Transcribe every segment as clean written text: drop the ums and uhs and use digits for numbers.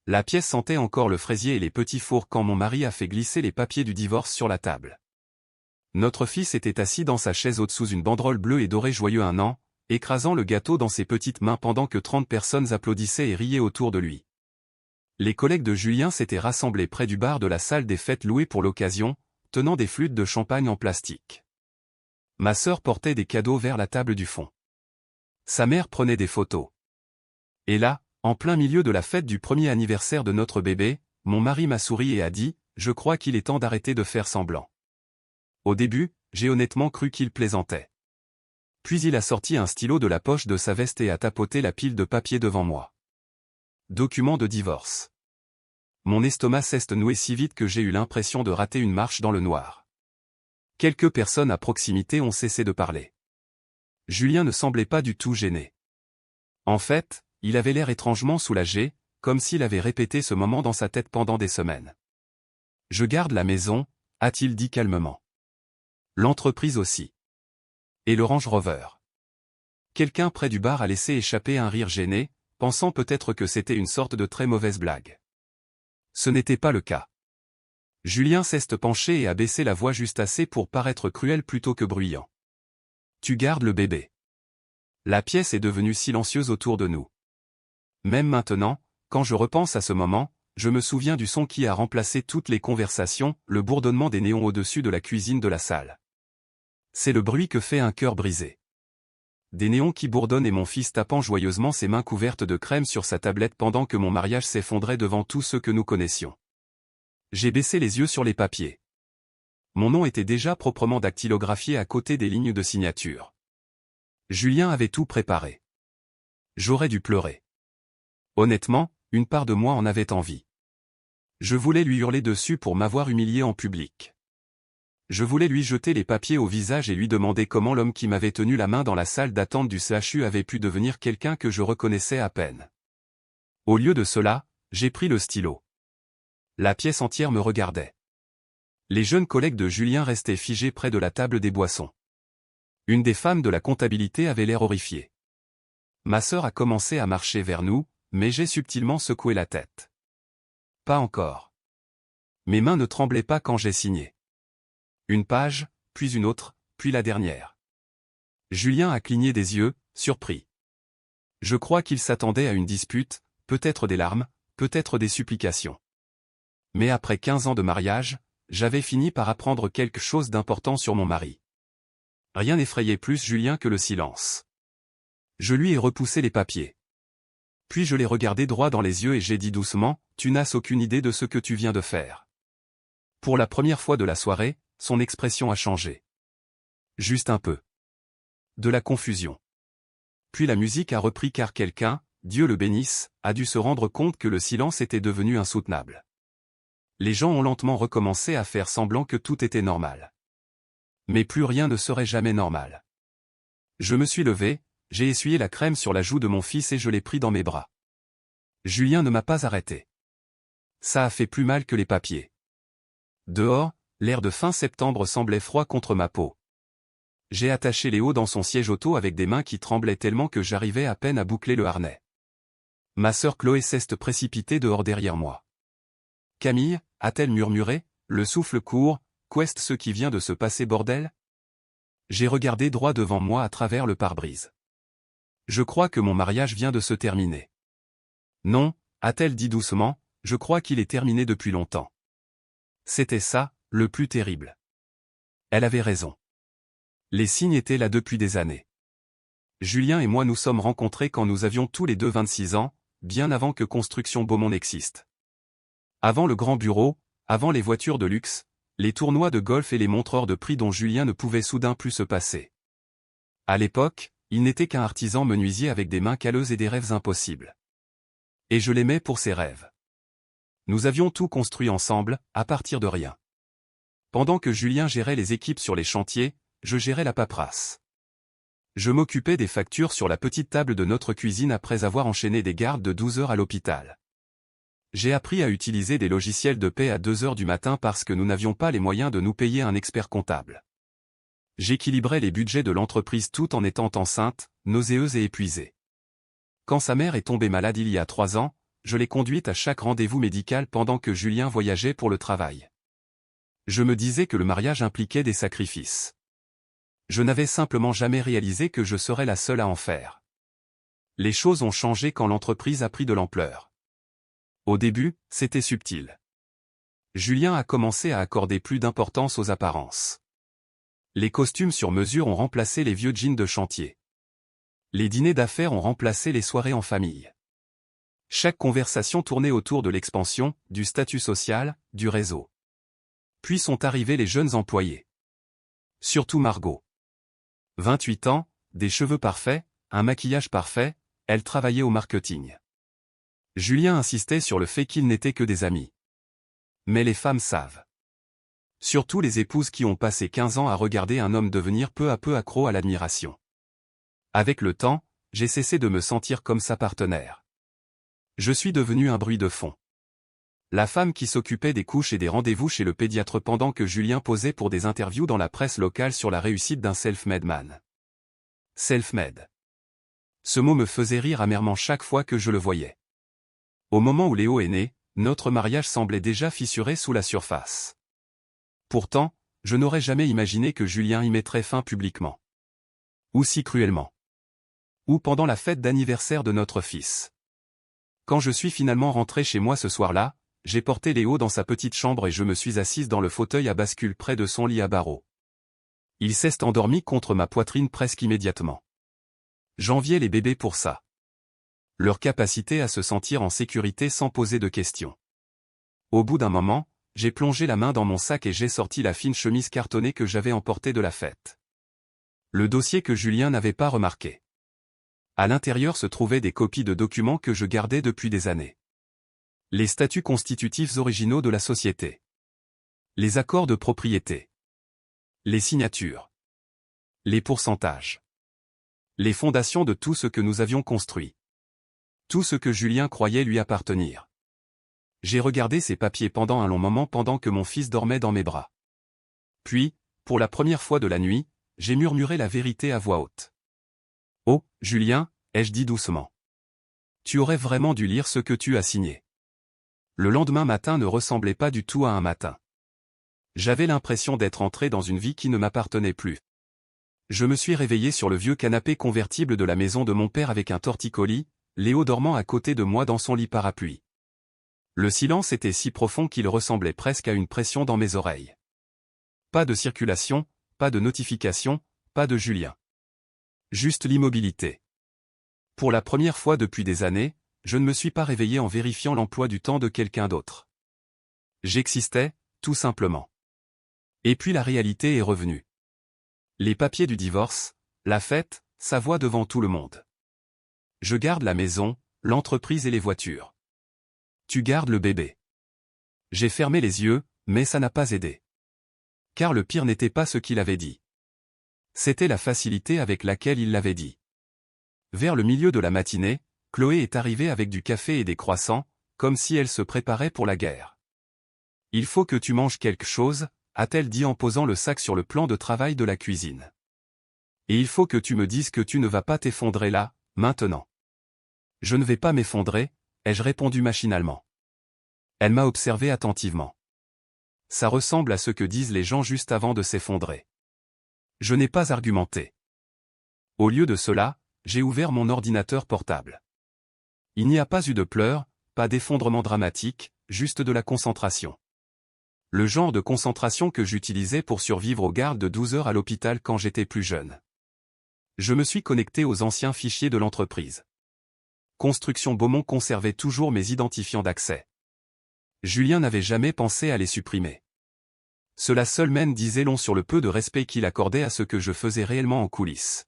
La pièce sentait encore le fraisier et les petits fours quand mon mari a fait glisser les papiers du divorce sur la table. Notre fils était assis dans sa chaise haute sous une banderole bleue et dorée joyeux 1 an, écrasant le gâteau dans ses petites mains pendant que 30 personnes applaudissaient et riaient autour de lui. Les collègues de Julien s'étaient rassemblés près du bar de la salle des fêtes louée pour l'occasion, tenant des flûtes de champagne en plastique. Ma sœur portait des cadeaux vers la table du fond. Sa mère prenait des photos. Et là, en plein milieu de la fête du premier anniversaire de notre bébé, mon mari m'a souri et a dit « Je crois qu'il est temps d'arrêter de faire semblant ». Au début, j'ai honnêtement cru qu'il plaisantait. Puis il a sorti un stylo de la poche de sa veste et a tapoté la pile de papier devant moi. Document de divorce. Mon estomac s'est noué si vite que j'ai eu l'impression de rater une marche dans le noir. Quelques personnes à proximité ont cessé de parler. Julien ne semblait pas du tout gêné. En fait, il avait l'air étrangement soulagé, comme s'il avait répété ce moment dans sa tête pendant des semaines. « Je garde la maison », a-t-il dit calmement. L'entreprise aussi. Et le Range Rover. Quelqu'un près du bar a laissé échapper un rire gêné, pensant peut-être que c'était une sorte de très mauvaise blague. Ce n'était pas le cas. Julien s'est penché et a baissé la voix juste assez pour paraître cruel plutôt que bruyant. « Tu gardes le bébé. » La pièce est devenue silencieuse autour de nous. Même maintenant, quand je repense à ce moment, je me souviens du son qui a remplacé toutes les conversations, le bourdonnement des néons au-dessus de la cuisine de la salle. C'est le bruit que fait un cœur brisé. Des néons qui bourdonnent et mon fils tapant joyeusement ses mains couvertes de crème sur sa tablette pendant que mon mariage s'effondrait devant tous ceux que nous connaissions. J'ai baissé les yeux sur les papiers. Mon nom était déjà proprement dactylographié à côté des lignes de signature. Julien avait tout préparé. J'aurais dû pleurer. Honnêtement, une part de moi en avait envie. Je voulais lui hurler dessus pour m'avoir humilié en public. Je voulais lui jeter les papiers au visage et lui demander comment l'homme qui m'avait tenu la main dans la salle d'attente du CHU avait pu devenir quelqu'un que je reconnaissais à peine. Au lieu de cela, j'ai pris le stylo. La pièce entière me regardait. Les jeunes collègues de Julien restaient figés près de la table des boissons. Une des femmes de la comptabilité avait l'air horrifiée. Ma sœur a commencé à marcher vers nous, mais j'ai subtilement secoué la tête. Pas encore. Mes mains ne tremblaient pas quand j'ai signé. Une page, puis une autre, puis la dernière. Julien a cligné des yeux, surpris. Je crois qu'il s'attendait à une dispute, peut-être des larmes, peut-être des supplications. Mais après 15 ans de mariage, j'avais fini par apprendre quelque chose d'important sur mon mari. Rien n'effrayait plus Julien que le silence. Je lui ai repoussé les papiers. Puis je l'ai regardé droit dans les yeux et j'ai dit doucement, « Tu n'as aucune idée de ce que tu viens de faire. » Pour la première fois de la soirée, son expression a changé. Juste un peu. De la confusion. Puis la musique a repris car quelqu'un, Dieu le bénisse, a dû se rendre compte que le silence était devenu insoutenable. Les gens ont lentement recommencé à faire semblant que tout était normal. Mais plus rien ne serait jamais normal. Je me suis levé, j'ai essuyé la crème sur la joue de mon fils et je l'ai pris dans mes bras. Julien ne m'a pas arrêté. Ça a fait plus mal que les papiers. Dehors, l'air de fin septembre semblait froid contre ma peau. J'ai attaché Léo dans son siège auto avec des mains qui tremblaient tellement que j'arrivais à peine à boucler le harnais. Ma sœur Chloé s'est précipitée dehors derrière moi. « Camille » a-t-elle murmuré, le souffle court, « qu'est-ce ce qui vient de se passer bordel ?» J'ai regardé droit devant moi à travers le pare-brise. Je crois que mon mariage vient de se terminer. Non, a-t-elle dit doucement, je crois qu'il est terminé depuis longtemps. C'était ça, le plus terrible. Elle avait raison. Les signes étaient là depuis des années. Julien et moi nous sommes rencontrés quand nous avions tous les deux 26 ans, bien avant que Construction Beaumont n'existe. Avant le grand bureau, avant les voitures de luxe, les tournois de golf et les montreurs de prix dont Julien ne pouvait soudain plus se passer. À l'époque, il n'était qu'un artisan menuisier avec des mains calleuses et des rêves impossibles. Et je l'aimais pour ses rêves. Nous avions tout construit ensemble, à partir de rien. Pendant que Julien gérait les équipes sur les chantiers, je gérais la paperasse. Je m'occupais des factures sur la petite table de notre cuisine après avoir enchaîné des gardes de 12 heures à l'hôpital. J'ai appris à utiliser des logiciels de paie à 2 heures du matin parce que nous n'avions pas les moyens de nous payer un expert comptable. J'équilibrais les budgets de l'entreprise tout en étant enceinte, nauséeuse et épuisée. Quand sa mère est tombée malade il y a 3 ans, je l'ai conduite à chaque rendez-vous médical pendant que Julien voyageait pour le travail. Je me disais que le mariage impliquait des sacrifices. Je n'avais simplement jamais réalisé que je serais la seule à en faire. Les choses ont changé quand l'entreprise a pris de l'ampleur. Au début, c'était subtil. Julien a commencé à accorder plus d'importance aux apparences. Les costumes sur mesure ont remplacé les vieux jeans de chantier. Les dîners d'affaires ont remplacé les soirées en famille. Chaque conversation tournait autour de l'expansion, du statut social, du réseau. Puis sont arrivés les jeunes employés. Surtout Margot. 28 ans, des cheveux parfaits, un maquillage parfait, elle travaillait au marketing. Julien insistait sur le fait qu'ils n'étaient que des amis. Mais les femmes savent. Surtout les épouses qui ont passé 15 ans à regarder un homme devenir peu à peu accro à l'admiration. Avec le temps, j'ai cessé de me sentir comme sa partenaire. Je suis devenu un bruit de fond. La femme qui s'occupait des couches et des rendez-vous chez le pédiatre pendant que Julien posait pour des interviews dans la presse locale sur la réussite d'un self-made man. Self-made. Ce mot me faisait rire amèrement chaque fois que je le voyais. Au moment où Léo est né, notre mariage semblait déjà fissuré sous la surface. Pourtant, je n'aurais jamais imaginé que Julien y mettrait fin publiquement. Ou si cruellement. Ou pendant la fête d'anniversaire de notre fils. Quand je suis finalement rentré chez moi ce soir-là, j'ai porté Léo dans sa petite chambre et je me suis assise dans le fauteuil à bascule près de son lit à barreaux. Il s'est endormi contre ma poitrine presque immédiatement. J'enviais les bébés pour ça. Leur capacité à se sentir en sécurité sans poser de questions. Au bout d'un moment, j'ai plongé la main dans mon sac et j'ai sorti la fine chemise cartonnée que j'avais emportée de la fête. Le dossier que Julien n'avait pas remarqué. À l'intérieur se trouvaient des copies de documents que je gardais depuis des années. Les statuts constitutifs originaux de la société. Les accords de propriété. Les signatures. Les pourcentages. Les fondations de tout ce que nous avions construit. Tout ce que Julien croyait lui appartenir. J'ai regardé ces papiers pendant un long moment pendant que mon fils dormait dans mes bras. Puis, pour la première fois de la nuit, j'ai murmuré la vérité à voix haute. « Oh, Julien, ai-je dit doucement. Tu aurais vraiment dû lire ce que tu as signé. » Le lendemain matin ne ressemblait pas du tout à un matin. J'avais l'impression d'être entré dans une vie qui ne m'appartenait plus. Je me suis réveillé sur le vieux canapé convertible de la maison de mon père avec un torticolis, Léo dormant à côté de moi dans son lit parapluie. Le silence était si profond qu'il ressemblait presque à une pression dans mes oreilles. Pas de circulation, pas de notification, pas de Julien. Juste l'immobilité. Pour la première fois depuis des années, je ne me suis pas réveillé en vérifiant l'emploi du temps de quelqu'un d'autre. J'existais, tout simplement. Et puis la réalité est revenue. Les papiers du divorce, la fête, sa voix devant tout le monde. Je garde la maison, l'entreprise et les voitures. Tu gardes le bébé. J'ai fermé les yeux, mais ça n'a pas aidé. Car le pire n'était pas ce qu'il avait dit. C'était la facilité avec laquelle il l'avait dit. Vers le milieu de la matinée, Chloé est arrivée avec du café et des croissants, comme si elle se préparait pour la guerre. « Il faut que tu manges quelque chose », a-t-elle dit en posant le sac sur le plan de travail de la cuisine. « Et il faut que tu me dises que tu ne vas pas t'effondrer là, maintenant. » « Je ne vais pas m'effondrer, ai-je répondu machinalement. Elle m'a observé attentivement. Ça ressemble à ce que disent les gens juste avant de s'effondrer. Je n'ai pas argumenté. Au lieu de cela, j'ai ouvert mon ordinateur portable. Il n'y a pas eu de pleurs, pas d'effondrement dramatique, juste de la concentration. Le genre de concentration que j'utilisais pour survivre aux gardes de 12 heures à l'hôpital quand j'étais plus jeune. Je me suis connecté aux anciens fichiers de l'entreprise. Construction Beaumont conservait toujours mes identifiants d'accès. Julien n'avait jamais pensé à les supprimer. Cela seul même disait long sur le peu de respect qu'il accordait à ce que je faisais réellement en coulisses.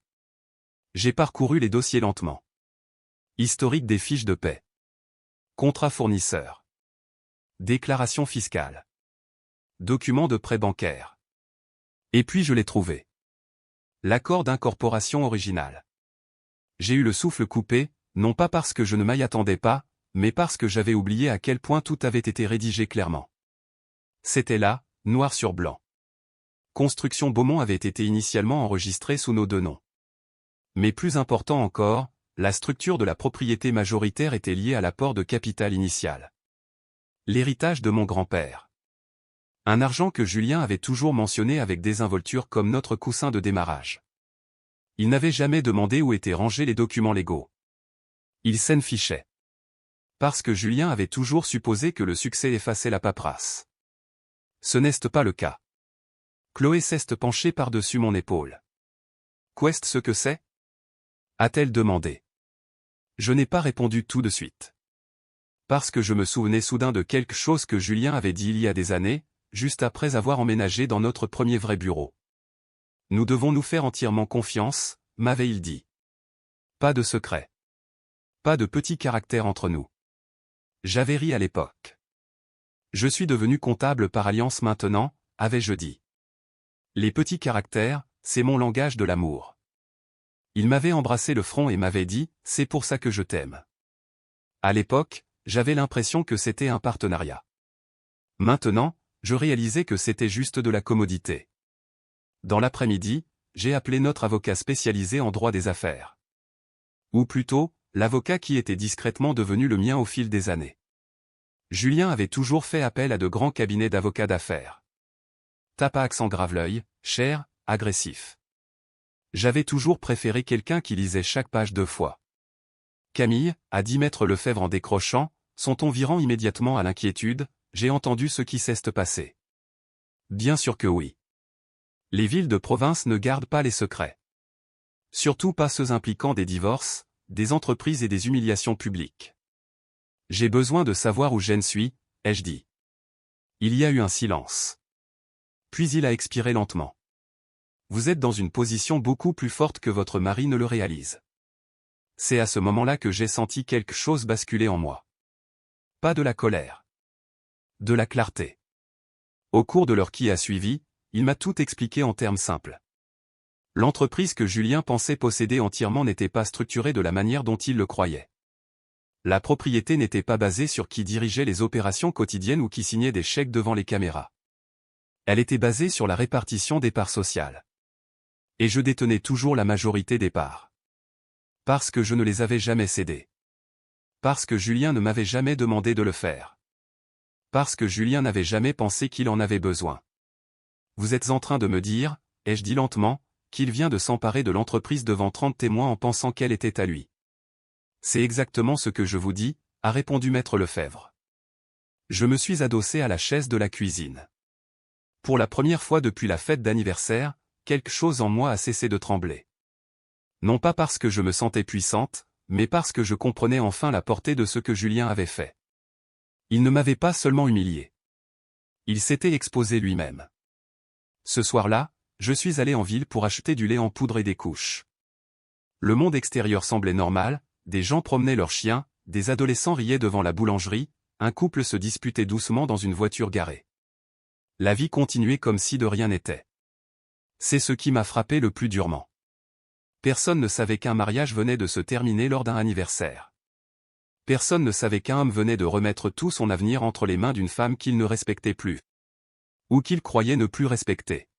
J'ai parcouru les dossiers lentement. Historique des fiches de paie. Contrat fournisseur. Déclaration fiscale. Document de prêt bancaire. Et puis je l'ai trouvé. L'accord d'incorporation original. J'ai eu le souffle coupé, non pas parce que je ne m'y attendais pas, mais parce que j'avais oublié à quel point tout avait été rédigé clairement. C'était là, noir sur blanc. Construction Beaumont avait été initialement enregistrée sous nos deux noms. Mais plus important encore, la structure de la propriété majoritaire était liée à l'apport de capital initial. L'héritage de mon grand-père. Un argent que Julien avait toujours mentionné avec désinvolture comme notre coussin de démarrage. Il n'avait jamais demandé où étaient rangés les documents légaux. Il s'en fichait. Parce que Julien avait toujours supposé que le succès effaçait la paperasse. Ce n'est pas le cas. Chloé s'est penchée par-dessus mon épaule. Qu'est-ce ce que c'est? A-t-elle demandé. Je n'ai pas répondu tout de suite. Parce que je me souvenais soudain de quelque chose que Julien avait dit il y a des années, juste après avoir emménagé dans notre premier vrai bureau. Nous devons nous faire entièrement confiance, m'avait-il dit. Pas de secret. Pas de petit caractère entre nous. J'avais ri à l'époque. Je suis devenu comptable par alliance maintenant, avais-je dit. Les petits caractères, c'est mon langage de l'amour. Il m'avait embrassé le front et m'avait dit, c'est pour ça que je t'aime. À l'époque, j'avais l'impression que c'était un partenariat. Maintenant, je réalisais que c'était juste de la commodité. Dans l'après-midi, j'ai appelé notre avocat spécialisé en droit des affaires. Ou plutôt, l'avocat qui était discrètement devenu le mien au fil des années. Julien avait toujours fait appel à de grands cabinets d'avocats d'affaires. Tape à accent grave l'œil, cher, agressif. J'avais toujours préféré quelqu'un qui lisait chaque page 2 fois. Camille, a dit maître Lefebvre en décrochant, son ton virant immédiatement à l'inquiétude, j'ai entendu ce qui s'est passé. Bien sûr que oui. Les villes de province ne gardent pas les secrets. Surtout pas ceux impliquant des divorces, des entreprises et des humiliations publiques. J'ai besoin de savoir où je suis, ai-je dit. Il y a eu un silence. Puis il a expiré lentement. Vous êtes dans une position beaucoup plus forte que votre mari ne le réalise. C'est à ce moment-là que j'ai senti quelque chose basculer en moi. Pas de la colère. De la clarté. Au cours de l'heure qui a suivi, il m'a tout expliqué en termes simples. L'entreprise que Julien pensait posséder entièrement n'était pas structurée de la manière dont il le croyait. La propriété n'était pas basée sur qui dirigeait les opérations quotidiennes ou qui signait des chèques devant les caméras. Elle était basée sur la répartition des parts sociales. Et je détenais toujours la majorité des parts. Parce que je ne les avais jamais cédées. Parce que Julien ne m'avait jamais demandé de le faire. Parce que Julien n'avait jamais pensé qu'il en avait besoin. Vous êtes en train de me dire, ai-je dit lentement, qu'il vient de s'emparer de l'entreprise devant 30 témoins en pensant qu'elle était à lui. C'est exactement ce que je vous dis, a répondu maître Lefebvre. Je me suis adossé à la chaise de la cuisine. Pour la première fois depuis la fête d'anniversaire, quelque chose en moi a cessé de trembler. Non pas parce que je me sentais puissante, mais parce que je comprenais enfin la portée de ce que Julien avait fait. Il ne m'avait pas seulement humilié. Il s'était exposé lui-même. Ce soir-là, je suis allé en ville pour acheter du lait en poudre et des couches. Le monde extérieur semblait normal, des gens promenaient leurs chiens, des adolescents riaient devant la boulangerie, un couple se disputait doucement dans une voiture garée. La vie continuait comme si de rien n'était. C'est ce qui m'a frappé le plus durement. Personne ne savait qu'un mariage venait de se terminer lors d'un anniversaire. Personne ne savait qu'un homme venait de remettre tout son avenir entre les mains d'une femme qu'il ne respectait plus. Ou qu'il croyait ne plus respecter.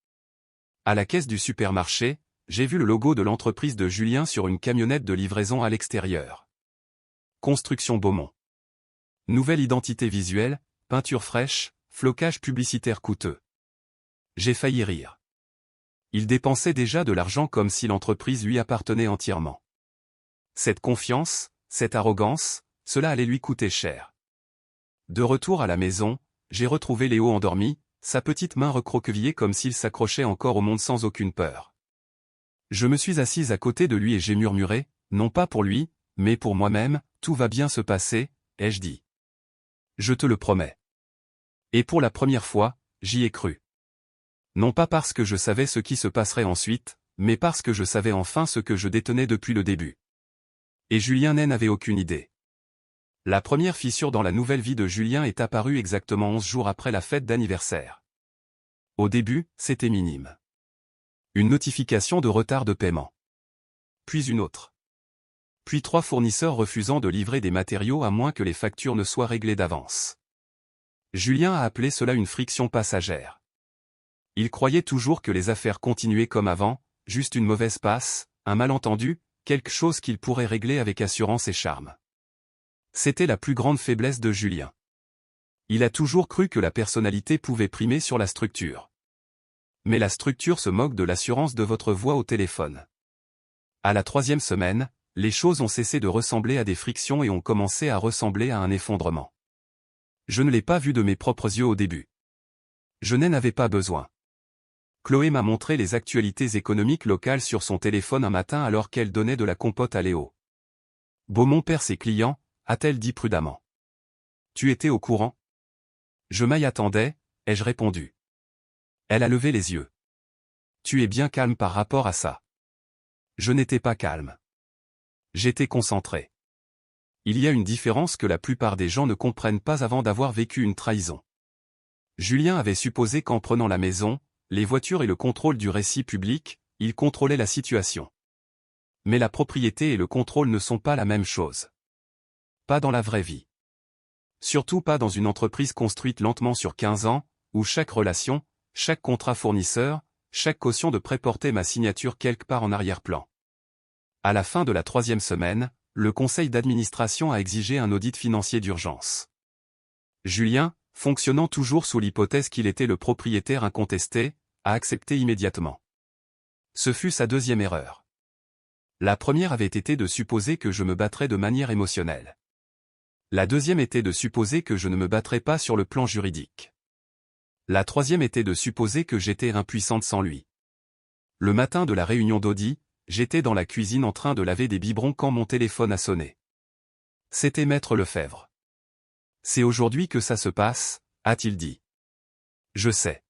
À la caisse du supermarché, j'ai vu le logo de l'entreprise de Julien sur une camionnette de livraison à l'extérieur. Construction Beaumont. Nouvelle identité visuelle, peinture fraîche, flocage publicitaire coûteux. J'ai failli rire. Il dépensait déjà de l'argent comme si l'entreprise lui appartenait entièrement. Cette confiance, cette arrogance, cela allait lui coûter cher. De retour à la maison, j'ai retrouvé Léo endormi, sa petite main recroquevillée comme s'il s'accrochait encore au monde sans aucune peur. Je me suis assise à côté de lui et j'ai murmuré, non pas pour lui, mais pour moi-même, tout va bien se passer, ai-je dit. Je te le promets. Et pour la première fois, j'y ai cru. Non pas parce que je savais ce qui se passerait ensuite, mais parce que je savais enfin ce que je détenais depuis le début. Et Julien n'en avait aucune idée. La première fissure dans la nouvelle vie de Julien est apparue exactement 11 jours après la fête d'anniversaire. Au début, c'était minime. Une notification de retard de paiement. Puis une autre. Puis 3 fournisseurs refusant de livrer des matériaux à moins que les factures ne soient réglées d'avance. Julien a appelé cela une friction passagère. Il croyait toujours que les affaires continuaient comme avant, juste une mauvaise passe, un malentendu, quelque chose qu'il pourrait régler avec assurance et charme. C'était la plus grande faiblesse de Julien. Il a toujours cru que la personnalité pouvait primer sur la structure. Mais la structure se moque de l'assurance de votre voix au téléphone. À la 3e semaine, les choses ont cessé de ressembler à des frictions et ont commencé à ressembler à un effondrement. Je ne l'ai pas vu de mes propres yeux au début. Je n'en avais pas besoin. Chloé m'a montré les actualités économiques locales sur son téléphone un matin alors qu'elle donnait de la compote à Léo. Beaumont perd ses clients, a-t-elle dit prudemment. Tu étais au courant? Je m'y attendais, ai-je répondu. Elle a levé les yeux. Tu es bien calme par rapport à ça. Je n'étais pas calme. J'étais concentré. Il y a une différence que la plupart des gens ne comprennent pas avant d'avoir vécu une trahison. Julien avait supposé qu'en prenant la maison, les voitures et le contrôle du récit public, il contrôlait la situation. Mais la propriété et le contrôle ne sont pas la même chose. Pas dans la vraie vie. Surtout pas dans une entreprise construite lentement sur 15 ans, où chaque relation, chaque contrat fournisseur, chaque caution de prêt portait ma signature quelque part en arrière-plan. À la fin de la 3e semaine, le conseil d'administration a exigé un audit financier d'urgence. Julien, fonctionnant toujours sous l'hypothèse qu'il était le propriétaire incontesté, a accepté immédiatement. Ce fut sa 2e erreur. La première avait été de supposer que je me battrais de manière émotionnelle. La 2e était de supposer que je ne me battrais pas sur le plan juridique. La 3e était de supposer que j'étais impuissante sans lui. Le matin de la réunion d'audit, j'étais dans la cuisine en train de laver des biberons quand mon téléphone a sonné. C'était Maître Lefebvre. C'est aujourd'hui que ça se passe, a-t-il dit. Je sais.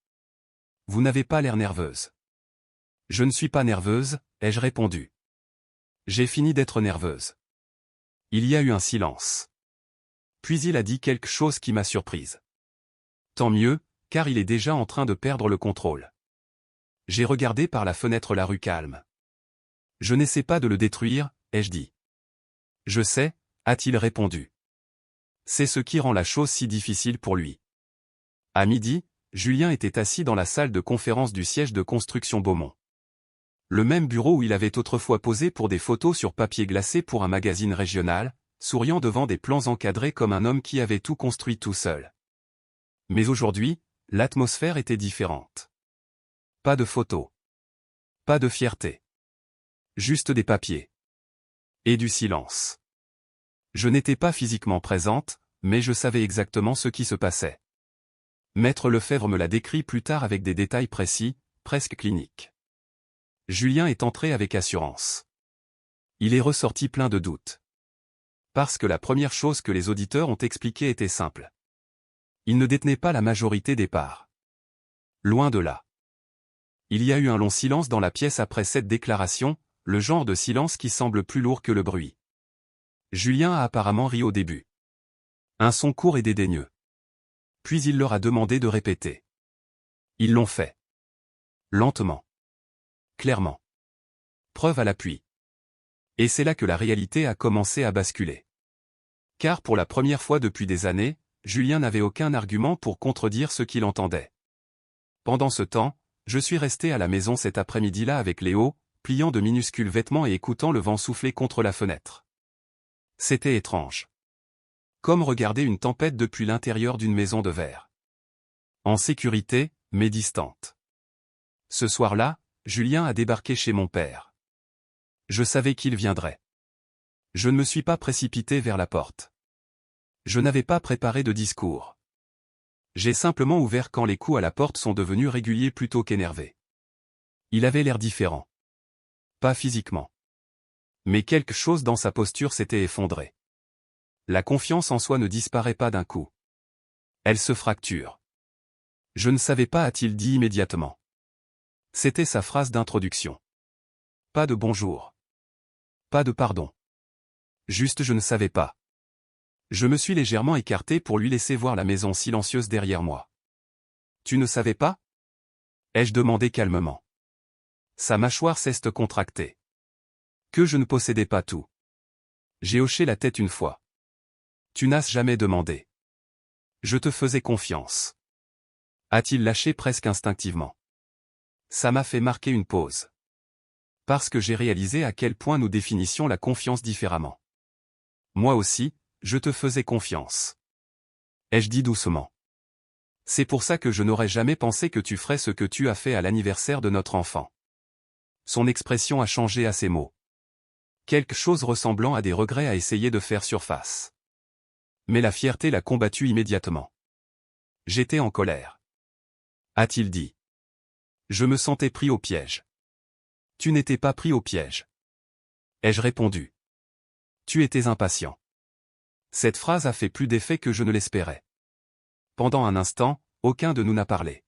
Vous n'avez pas l'air nerveuse. Je ne suis pas nerveuse, ai-je répondu. J'ai fini d'être nerveuse. Il y a eu un silence. Puis il a dit quelque chose qui m'a surprise. Tant mieux, car il est déjà en train de perdre le contrôle. J'ai regardé par la fenêtre la rue calme. Je n'essaie pas de le détruire, ai-je dit. Je sais, a-t-il répondu. C'est ce qui rend la chose si difficile pour lui. À midi, Julien était assis dans la salle de conférence du siège de construction Beaumont. Le même bureau où il avait autrefois posé pour des photos sur papier glacé pour un magazine régional, souriant devant des plans encadrés comme un homme qui avait tout construit tout seul. Mais aujourd'hui, l'atmosphère était différente. Pas de photos. Pas de fierté. Juste des papiers. Et du silence. Je n'étais pas physiquement présente, mais je savais exactement ce qui se passait. Maître Lefebvre me l'a décrit plus tard avec des détails précis, presque cliniques. Julien est entré avec assurance. Il est ressorti plein de doutes. Parce que la première chose que les auditeurs ont expliquée était simple. Il ne détenait pas la majorité des parts. Loin de là. Il y a eu un long silence dans la pièce après cette déclaration, le genre de silence qui semble plus lourd que le bruit. Julien a apparemment ri au début. Un son court et dédaigneux. Puis il leur a demandé de répéter. Ils l'ont fait. Lentement. Clairement. Preuve à l'appui. Et c'est là que la réalité a commencé à basculer. Car pour la première fois depuis des années, Julien n'avait aucun argument pour contredire ce qu'il entendait. Pendant ce temps, je suis resté à la maison cet après-midi-là avec Léo, pliant de minuscules vêtements et écoutant le vent souffler contre la fenêtre. C'était étrange. Comme regarder une tempête depuis l'intérieur d'une maison de verre. En sécurité, mais distante. Ce soir-là, Julien a débarqué chez mon père. Je savais qu'il viendrait. Je ne me suis pas précipité vers la porte. Je n'avais pas préparé de discours. J'ai simplement ouvert quand les coups à la porte sont devenus réguliers plutôt qu'énervés. Il avait l'air différent. Pas physiquement. Mais quelque chose dans sa posture s'était effondré. La confiance en soi ne disparaît pas d'un coup. Elle se fracture. Je ne savais pas, a-t-il dit immédiatement. C'était sa phrase d'introduction. Pas de bonjour. Pas de pardon. Juste je ne savais pas. Je me suis légèrement écarté pour lui laisser voir la maison silencieuse derrière moi. Tu ne savais pas? Ai-je demandé calmement. Sa mâchoire s'est contractée. Que je ne possédais pas tout. J'ai hoché la tête une fois. Tu n'as jamais demandé. Je te faisais confiance. A-t-il lâché presque instinctivement. Ça m'a fait marquer une pause. Parce que j'ai réalisé à quel point nous définissions la confiance différemment. Moi aussi, je te faisais confiance. Ai-je dit doucement. C'est pour ça que je n'aurais jamais pensé que tu ferais ce que tu as fait à l'anniversaire de notre enfant. Son expression a changé à ces mots. Quelque chose ressemblant à des regrets a essayé de faire surface. Mais la fierté l'a combattu immédiatement. J'étais en colère. A-t-il dit. Je me sentais pris au piège. Tu n'étais pas pris au piège. Ai-je répondu. Tu étais impatient. Cette phrase a fait plus d'effet que je ne l'espérais. Pendant un instant, aucun de nous n'a parlé.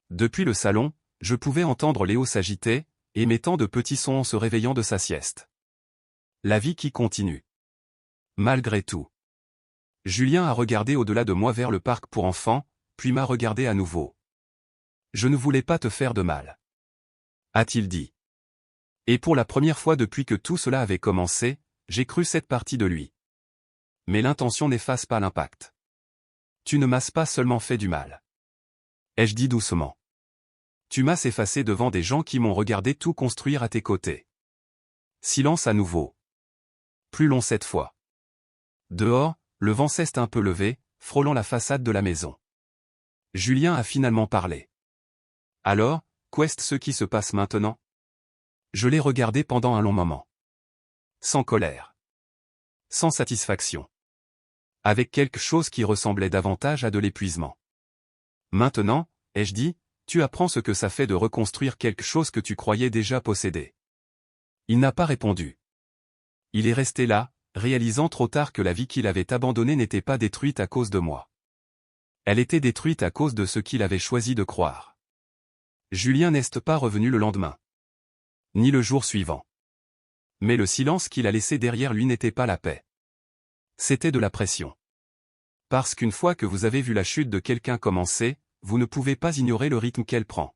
Depuis le salon, je pouvais entendre Léo s'agiter, émettant de petits sons en se réveillant de sa sieste. La vie qui continue. Malgré tout. Julien a regardé au-delà de moi vers le parc pour enfants, puis m'a regardé à nouveau. Je ne voulais pas te faire de mal. A-t-il dit. Et pour la première fois depuis que tout cela avait commencé, j'ai cru cette partie de lui. Mais l'intention n'efface pas l'impact. Tu ne m'as pas seulement fait du mal. Ai-je dit doucement. Tu m'as effacé devant des gens qui m'ont regardé tout construire à tes côtés. Silence à nouveau. Plus long cette fois. Dehors, le vent s'est un peu levé, frôlant la façade de la maison. Julien a finalement parlé. Alors, qu'est ce qui se passe maintenant? Je l'ai regardé pendant un long moment. Sans colère. Sans satisfaction. Avec quelque chose qui ressemblait davantage à de l'épuisement. Maintenant, ai-je dit, tu apprends ce que ça fait de reconstruire quelque chose que tu croyais déjà posséder. Il n'a pas répondu. Il est resté là, réalisant trop tard que la vie qu'il avait abandonnée n'était pas détruite à cause de moi. Elle était détruite à cause de ce qu'il avait choisi de croire. Julien n'est pas revenu le lendemain. Ni le jour suivant. Mais le silence qu'il a laissé derrière lui n'était pas la paix. C'était de la pression. Parce qu'une fois que vous avez vu la chute de quelqu'un commencer, vous ne pouvez pas ignorer le rythme qu'elle prend.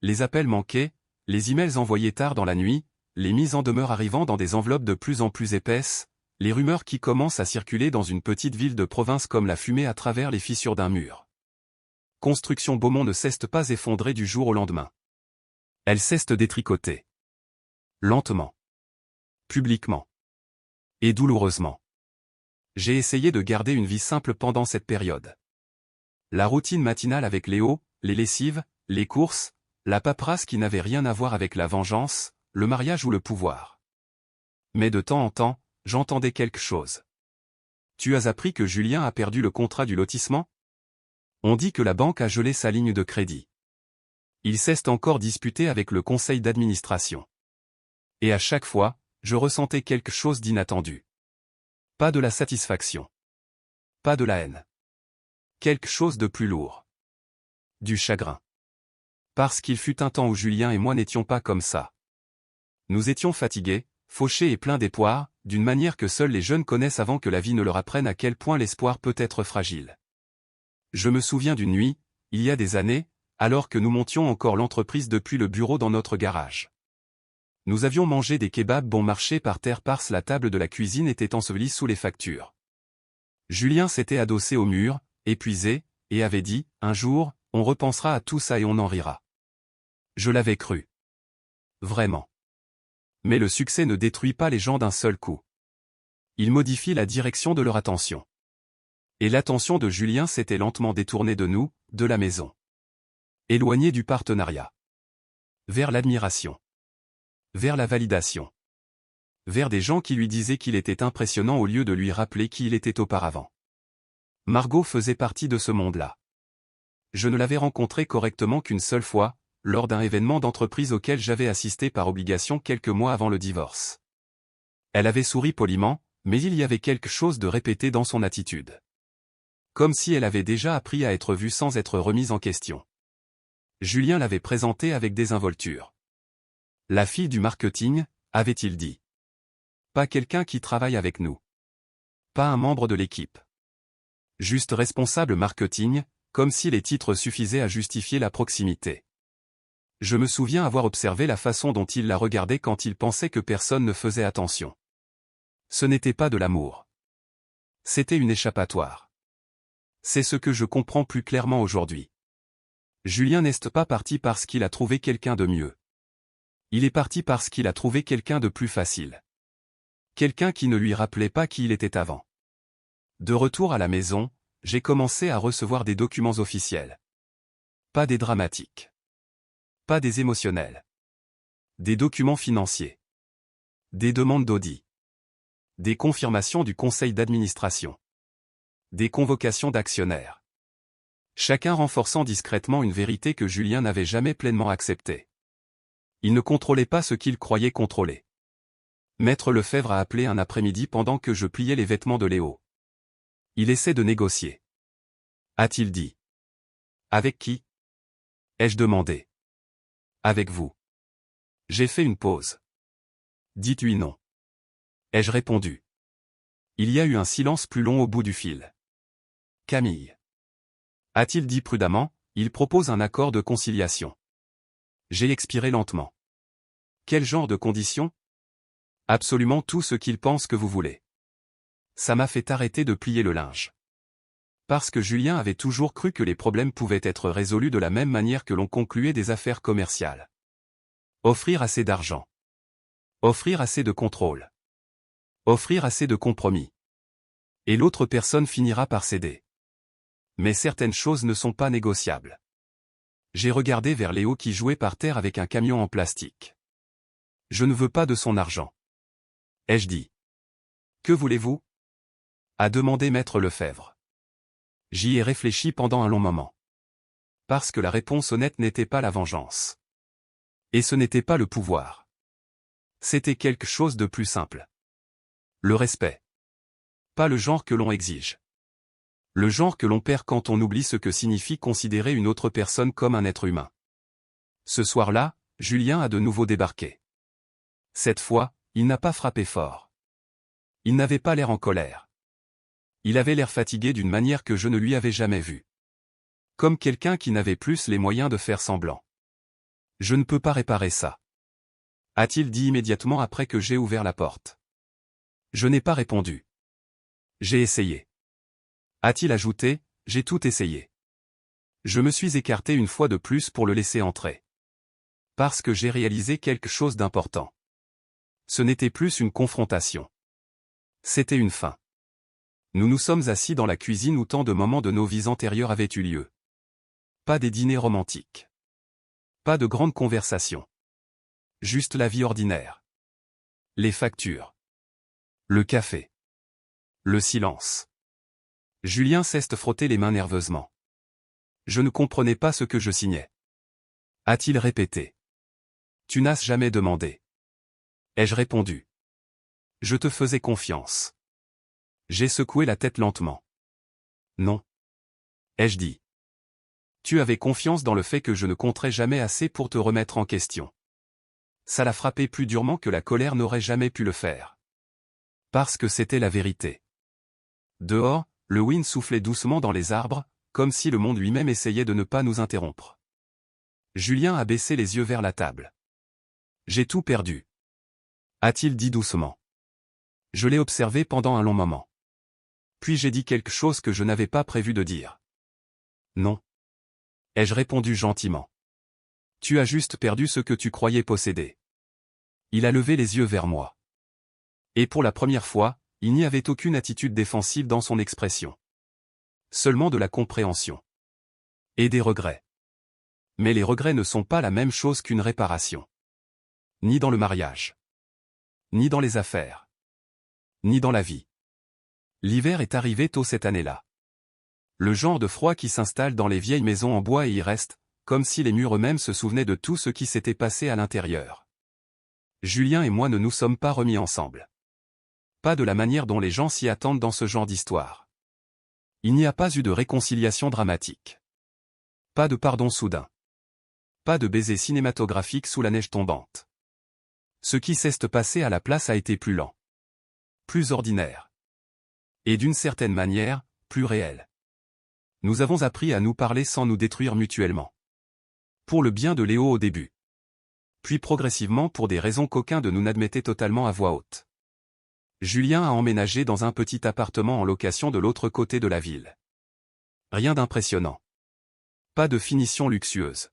Les appels manqués, les emails envoyés tard dans la nuit, les mises en demeure arrivant dans des enveloppes de plus en plus épaisses, les rumeurs qui commencent à circuler dans une petite ville de province comme la fumée à travers les fissures d'un mur. Construction Beaumont ne cesse pas effondrée du jour au lendemain. Elle cesse détricoter. Lentement. Publiquement. Et douloureusement. J'ai essayé de garder une vie simple pendant cette période. La routine matinale avec Léo, les lessives, les courses, la paperasse qui n'avait rien à voir avec la vengeance, le mariage ou le pouvoir. Mais de temps en temps, j'entendais quelque chose. Tu as appris que Julien a perdu le contrat du lotissement? On dit que la banque a gelé sa ligne de crédit. Il s'est encore disputé avec le conseil d'administration. Et à chaque fois, je ressentais quelque chose d'inattendu. Pas de la satisfaction. Pas de la haine. Quelque chose de plus lourd. Du chagrin. Parce qu'il fut un temps où Julien et moi n'étions pas comme ça. Nous étions fatigués, fauchés et pleins d'espoir, d'une manière que seuls les jeunes connaissent avant que la vie ne leur apprenne à quel point l'espoir peut être fragile. Je me souviens d'une nuit, il y a des années, alors que nous montions encore l'entreprise depuis le bureau dans notre garage. Nous avions mangé des kebabs bon marché par terre parce la table de la cuisine était ensevelie sous les factures. Julien s'était adossé au mur, épuisé, et avait dit, un jour, on repensera à tout ça et on en rira. Je l'avais cru. Vraiment. Mais le succès ne détruit pas les gens d'un seul coup. Il modifie la direction de leur attention. Et l'attention de Julien s'était lentement détournée de nous, de la maison. Éloignée du partenariat. Vers l'admiration. Vers la validation. Vers des gens qui lui disaient qu'il était impressionnant au lieu de lui rappeler qui il était auparavant. Margot faisait partie de ce monde-là. Je ne l'avais rencontrée correctement qu'une seule fois, lors d'un événement d'entreprise auquel j'avais assisté par obligation quelques mois avant le divorce. Elle avait souri poliment, mais il y avait quelque chose de répété dans son attitude. Comme si elle avait déjà appris à être vue sans être remise en question. Julien l'avait présentée avec désinvolture. La fille du marketing, avait-il dit. Pas quelqu'un qui travaille avec nous. Pas un membre de l'équipe. Juste responsable marketing, comme si les titres suffisaient à justifier la proximité. Je me souviens avoir observé la façon dont il la regardait quand il pensait que personne ne faisait attention. Ce n'était pas de l'amour. C'était une échappatoire. C'est ce que je comprends plus clairement aujourd'hui. Julien n'est pas parti parce qu'il a trouvé quelqu'un de mieux. Il est parti parce qu'il a trouvé quelqu'un de plus facile. Quelqu'un qui ne lui rappelait pas qui il était avant. De retour à la maison, j'ai commencé à recevoir des documents officiels. Pas des dramatiques. Pas des émotionnels. Des documents financiers. Des demandes d'audit. Des confirmations du conseil d'administration. Des convocations d'actionnaires. Chacun renforçant discrètement une vérité que Julien n'avait jamais pleinement acceptée. Il ne contrôlait pas ce qu'il croyait contrôler. Maître Lefebvre a appelé un après-midi pendant que je pliais les vêtements de Léo. Il essaie de négocier. A-t-il dit. Avec qui? Ai-je demandé. Avec vous. J'ai fait une pause. Dites-lui non. Ai-je répondu. Il y a eu un silence plus long au bout du fil. Camille. A-t-il dit prudemment, il propose un accord de conciliation. J'ai expiré lentement. Quel genre de conditions? Absolument tout ce qu'il pense que vous voulez. Ça m'a fait arrêter de plier le linge. Parce que Julien avait toujours cru que les problèmes pouvaient être résolus de la même manière que l'on concluait des affaires commerciales. Offrir assez d'argent. Offrir assez de contrôle. Offrir assez de compromis. Et l'autre personne finira par céder. Mais certaines choses ne sont pas négociables. J'ai regardé vers Léo qui jouait par terre avec un camion en plastique. Je ne veux pas de son argent. Ai-je dit. Que voulez-vous? A demandé maître Lefebvre. J'y ai réfléchi pendant un long moment. Parce que la réponse honnête n'était pas la vengeance. Et ce n'était pas le pouvoir. C'était quelque chose de plus simple. Le respect. Pas le genre que l'on exige. Le genre que l'on perd quand on oublie ce que signifie considérer une autre personne comme un être humain. Ce soir-là, Julien a de nouveau débarqué. Cette fois, il n'a pas frappé fort. Il n'avait pas l'air en colère. Il avait l'air fatigué d'une manière que je ne lui avais jamais vue. Comme quelqu'un qui n'avait plus les moyens de faire semblant. Je ne peux pas réparer ça. A-t-il dit immédiatement après que j'ai ouvert la porte. Je n'ai pas répondu. J'ai essayé. A-t-il ajouté, j'ai tout essayé. Je me suis écarté une fois de plus pour le laisser entrer. Parce que j'ai réalisé quelque chose d'important. Ce n'était plus une confrontation. C'était une fin. Nous nous sommes assis dans la cuisine où tant de moments de nos vies antérieures avaient eu lieu. Pas des dîners romantiques. Pas de grandes conversations. Juste la vie ordinaire. Les factures. Le café. Le silence. Julien cesse de frotter les mains nerveusement. Je ne comprenais pas ce que je signais. A-t-il répété. Tu n'as jamais demandé. Ai-je répondu. Je te faisais confiance. J'ai secoué la tête lentement. Non. Ai-je dit. Tu avais confiance dans le fait que je ne compterais jamais assez pour te remettre en question. Ça l'a frappé plus durement que la colère n'aurait jamais pu le faire. Parce que c'était la vérité. Dehors, le wind soufflait doucement dans les arbres, comme si le monde lui-même essayait de ne pas nous interrompre. Julien a baissé les yeux vers la table. J'ai tout perdu. A-t-il dit doucement. Je l'ai observé pendant un long moment. Puis j'ai dit quelque chose que je n'avais pas prévu de dire. Non. Ai-je répondu gentiment. Tu as juste perdu ce que tu croyais posséder. Il a levé les yeux vers moi. Et pour la première fois, il n'y avait aucune attitude défensive dans son expression. Seulement de la compréhension. Et des regrets. Mais les regrets ne sont pas la même chose qu'une réparation. Ni dans le mariage. Ni dans les affaires. Ni dans la vie. L'hiver est arrivé tôt cette année-là. Le genre de froid qui s'installe dans les vieilles maisons en bois et y reste, comme si les murs eux-mêmes se souvenaient de tout ce qui s'était passé à l'intérieur. Julien et moi ne nous sommes pas remis ensemble. Pas de la manière dont les gens s'y attendent dans ce genre d'histoire. Il n'y a pas eu de réconciliation dramatique. Pas de pardon soudain. Pas de baiser cinématographique sous la neige tombante. Ce qui s'est passé à la place a été plus lent. Plus ordinaire. Et d'une certaine manière, plus réel. Nous avons appris à nous parler sans nous détruire mutuellement. Pour le bien de Léo au début. Puis progressivement pour des raisons qu'aucun de nous n'admettait totalement à voix haute. Julien a emménagé dans un petit appartement en location de l'autre côté de la ville. Rien d'impressionnant. Pas de finition luxueuse.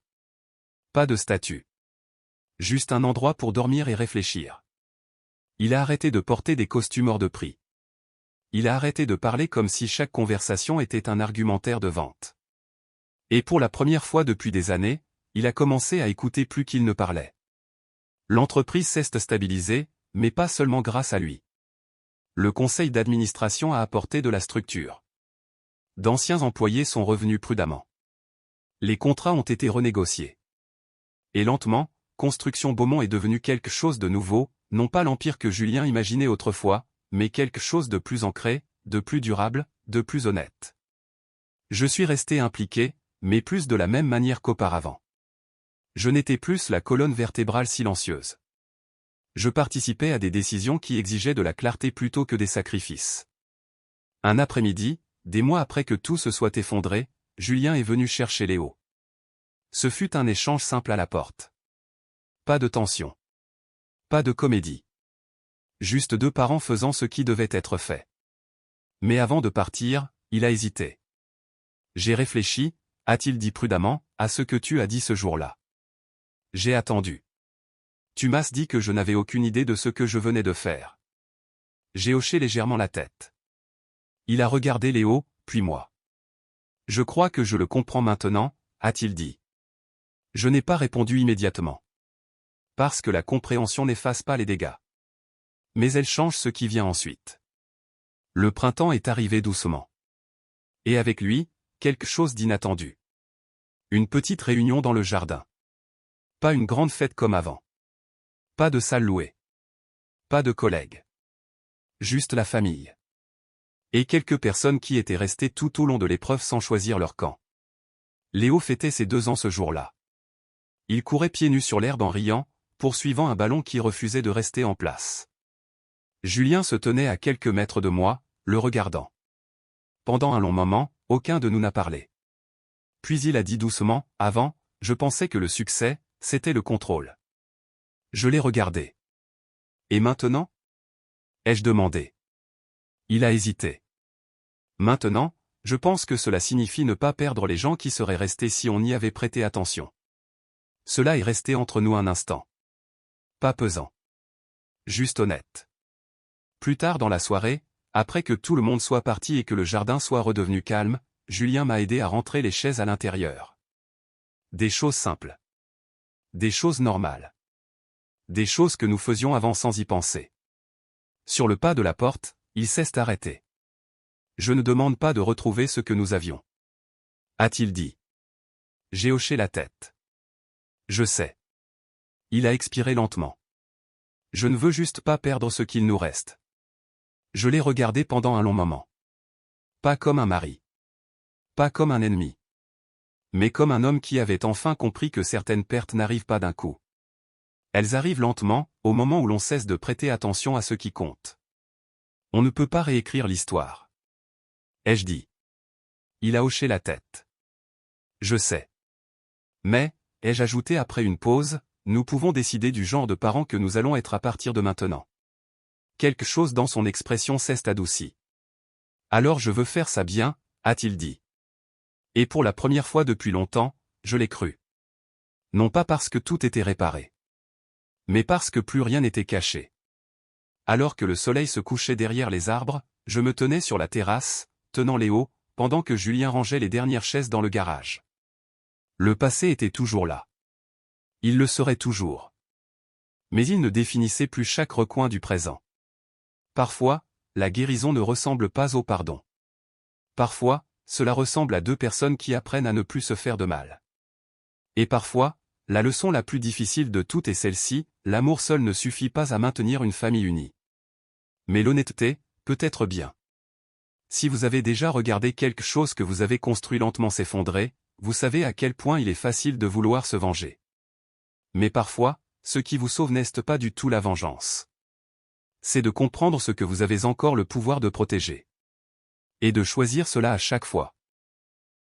Pas de statue. Juste un endroit pour dormir et réfléchir. Il a arrêté de porter des costumes hors de prix. Il a arrêté de parler comme si chaque conversation était un argumentaire de vente. Et pour la première fois depuis des années, il a commencé à écouter plus qu'il ne parlait. L'entreprise s'est stabilisée, mais pas seulement grâce à lui. Le conseil d'administration a apporté de la structure. D'anciens employés sont revenus prudemment. Les contrats ont été renégociés. Et lentement, Construction Beaumont est devenu quelque chose de nouveau, non pas l'empire que Julien imaginait autrefois, mais quelque chose de plus ancré, de plus durable, de plus honnête. Je suis resté impliqué, mais plus de la même manière qu'auparavant. Je n'étais plus la colonne vertébrale silencieuse. Je participais à des décisions qui exigeaient de la clarté plutôt que des sacrifices. Un après-midi, des mois après que tout se soit effondré, Julien est venu chercher Léo. Ce fut un échange simple à la porte. Pas de tension. Pas de comédie. Juste deux parents faisant ce qui devait être fait. Mais avant de partir, il a hésité. J'ai réfléchi, a-t-il dit prudemment, à ce que tu as dit ce jour-là. J'ai attendu. Tu m'as dit que je n'avais aucune idée de ce que je venais de faire. J'ai hoché légèrement la tête. Il a regardé Léo, puis moi. Je crois que je le comprends maintenant, a-t-il dit. Je n'ai pas répondu immédiatement. Parce que la compréhension n'efface pas les dégâts. Mais elle change ce qui vient ensuite. Le printemps est arrivé doucement. Et avec lui, quelque chose d'inattendu. Une petite réunion dans le jardin. Pas une grande fête comme avant. Pas de salle louée. Pas de collègues. Juste la famille. Et quelques personnes qui étaient restées tout au long de l'épreuve sans choisir leur camp. Léo fêtait ses 2 ans ce jour-là. Il courait pieds nus sur l'herbe en riant, poursuivant un ballon qui refusait de rester en place. Julien se tenait à quelques mètres de moi, le regardant. Pendant un long moment, aucun de nous n'a parlé. Puis il a dit doucement, « Avant, je pensais que le succès, c'était le contrôle. » Je l'ai regardé. « Et maintenant ?» ai-je demandé. Il a hésité. « Maintenant, je pense que cela signifie ne pas perdre les gens qui seraient restés si on y avait prêté attention. » Cela est resté entre nous un instant. Pas pesant. Juste honnête. Plus tard dans la soirée, après que tout le monde soit parti et que le jardin soit redevenu calme, Julien m'a aidé à rentrer les chaises à l'intérieur. Des choses simples. Des choses normales. Des choses que nous faisions avant sans y penser. Sur le pas de la porte, il s'est arrêté. Je ne demande pas de retrouver ce que nous avions. A-t-il dit. J'ai hoché la tête. Je sais. Il a expiré lentement. Je ne veux juste pas perdre ce qu'il nous reste. Je l'ai regardé pendant un long moment. Pas comme un mari. Pas comme un ennemi. Mais comme un homme qui avait enfin compris que certaines pertes n'arrivent pas d'un coup. Elles arrivent lentement, au moment où l'on cesse de prêter attention à ce qui compte. On ne peut pas réécrire l'histoire. Ai-je dit. Il a hoché la tête. Je sais. Mais, ai-je ajouté après une pause, nous pouvons décider du genre de parents que nous allons être à partir de maintenant. Quelque chose dans son expression s'est adouci. Alors je veux faire ça bien, a-t-il dit. Et pour la première fois depuis longtemps, je l'ai cru. Non pas parce que tout était réparé. Mais parce que plus rien n'était caché. Alors que le soleil se couchait derrière les arbres, je me tenais sur la terrasse, tenant Léo, pendant que Julien rangeait les dernières chaises dans le garage. Le passé était toujours là. Il le serait toujours. Mais il ne définissait plus chaque recoin du présent. Parfois, la guérison ne ressemble pas au pardon. Parfois, cela ressemble à deux personnes qui apprennent à ne plus se faire de mal. Et parfois, la leçon la plus difficile de toutes est celle-ci, l'amour seul ne suffit pas à maintenir une famille unie. Mais l'honnêteté, peut-être bien. Si vous avez déjà regardé quelque chose que vous avez construit lentement s'effondrer, vous savez à quel point il est facile de vouloir se venger. Mais parfois, ce qui vous sauve n'est pas du tout la vengeance. C'est de comprendre ce que vous avez encore le pouvoir de protéger. Et de choisir cela à chaque fois.